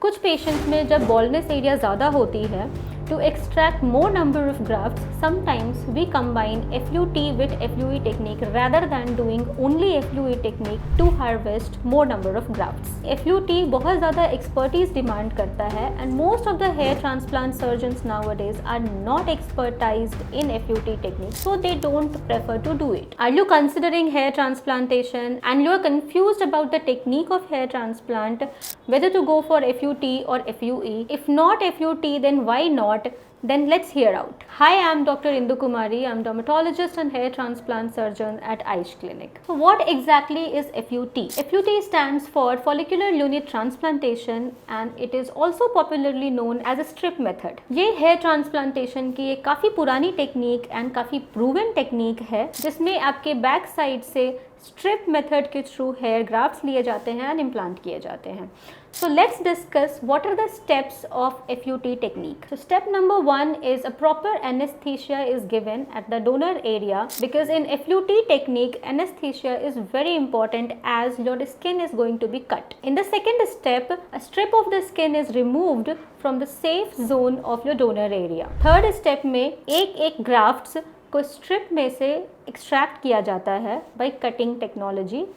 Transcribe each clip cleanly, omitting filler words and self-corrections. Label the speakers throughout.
Speaker 1: कुछ पेशेंट्स में जब बॉल्डनेस एरिया ज़्यादा होती है, to extract more number of grafts, sometimes we combine FUT with FUE technique rather than doing only FUE technique to harvest more number of grafts. FUT बहुत ज़्यादा expertise demand करता है and most of the hair transplant surgeons nowadays are not expertised in FUT technique, so they don't prefer to do it. Are you considering hair transplantation and you are confused about the technique of hair transplant, whether to go for FUT or FUE? If not FUT, then why not? Then let's hear out. Hi, I'm Dr. Indu Kumari. I'm dermatologist and hair transplant surgeon at Aish Clinic. So what exactly is FUT? FUT stands for follicular unit transplantation and it is also popularly known as a strip method. ये hair transplantation की एक काफ़ी पुरानी technique and काफ़ी proven technique है जिसमें आपके back side से स्ट्रिप मेथड के थ्रू हेयर ग्राफ्ट्स लिए जाते हैं एंड इम्प्लांट किए जाते हैं. So let's discuss what are the steps of FUT technique. So step number 1 is a proper anesthesia is given at the donor area, because in FUT technique anesthesia is very important as your skin is going to be cut. In the second step, a strip of the skin is removed from the safe zone of your donor area. Third step में एक grafts को strip में से extract किया जाता है by cutting technology.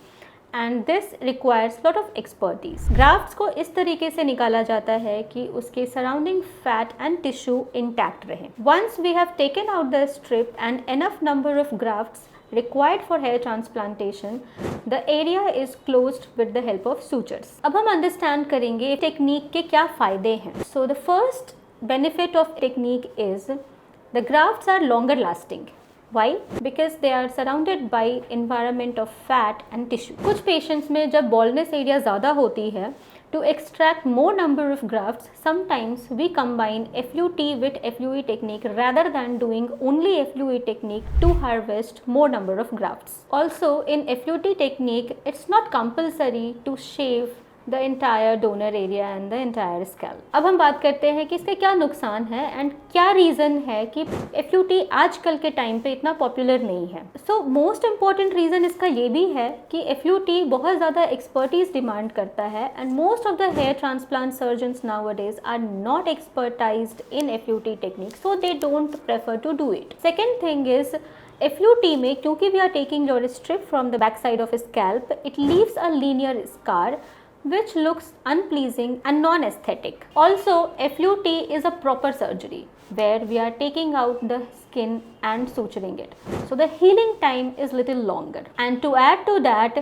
Speaker 1: And this requires lot of expertise. Grafts को इस तरीके से निकाला जाता है कि उसके surrounding fat and tissue intact रहे. Once we have taken out the strip and enough number of grafts required for hair transplantation, the area is closed with the help of sutures. अब हम understand करेंगे technique के क्या फ़ायदे हैं. So the first benefit of technique is the grafts are longer lasting. Why? Because they are surrounded by environment of fat and tissue. कुछ patients में जब baldness area ज़्यादा होती है, to extract more number of grafts, sometimes we combine FUT with FUE technique rather than doing only FUE technique to harvest more number of grafts. Also, in FUT technique, it's not compulsory to shave the entire donor area and the entire scalp. अब हम बात करते हैं कि इसके क्या नुकसान है एंड क्या रीज़न है कि FUT आजकल के टाइम पे इतना पॉपुलर नहीं है. सो मोस्ट इम्पॉर्टेंट रीज़न इसका ये भी है कि FUT बहुत ज़्यादा एक्सपर्टीज डिमांड करता है and most of the hair transplant surgeons nowadays are not expertised in FUT technique, so they don't prefer to do it. Second thing is FUT में क्योंकि we are taking your strip from the back side of scalp, it leaves a linear scar which looks unpleasing and non-aesthetic. Also, FUT is a proper surgery where we are taking out the skin and suturing it. So the healing time is little longer. And to add to that,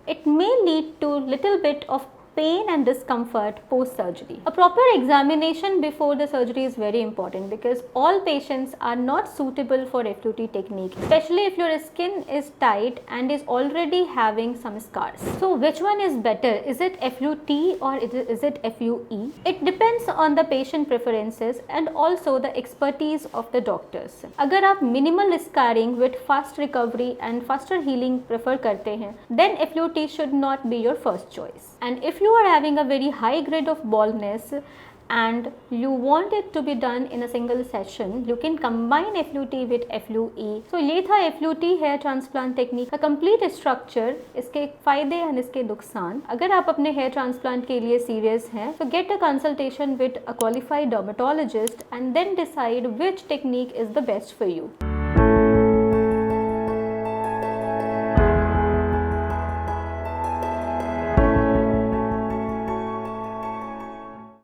Speaker 1: it may lead to little bit of pain and discomfort post surgery. A proper examination before the surgery is very important because all patients are not suitable for FUT technique, especially if your skin is tight and is already having some scars. So which one is better? Is it FUT or is it FUE? It depends on the patient preferences and also the expertise of the doctors. अगर आप minimal scarring with fast recovery and faster healing prefer करते हैं, then FUT should not be your first choice. And if you are having a very high grade of baldness and you want it to be done in a single session, you can combine FUT with FUE. So ये था FUT hair transplant technique का complete structure, इसके फायदे और इसके नुकसान. अगर आप अपने hair transplant के लिए serious हैं, so get a consultation with a qualified dermatologist and then decide which technique is the best for you.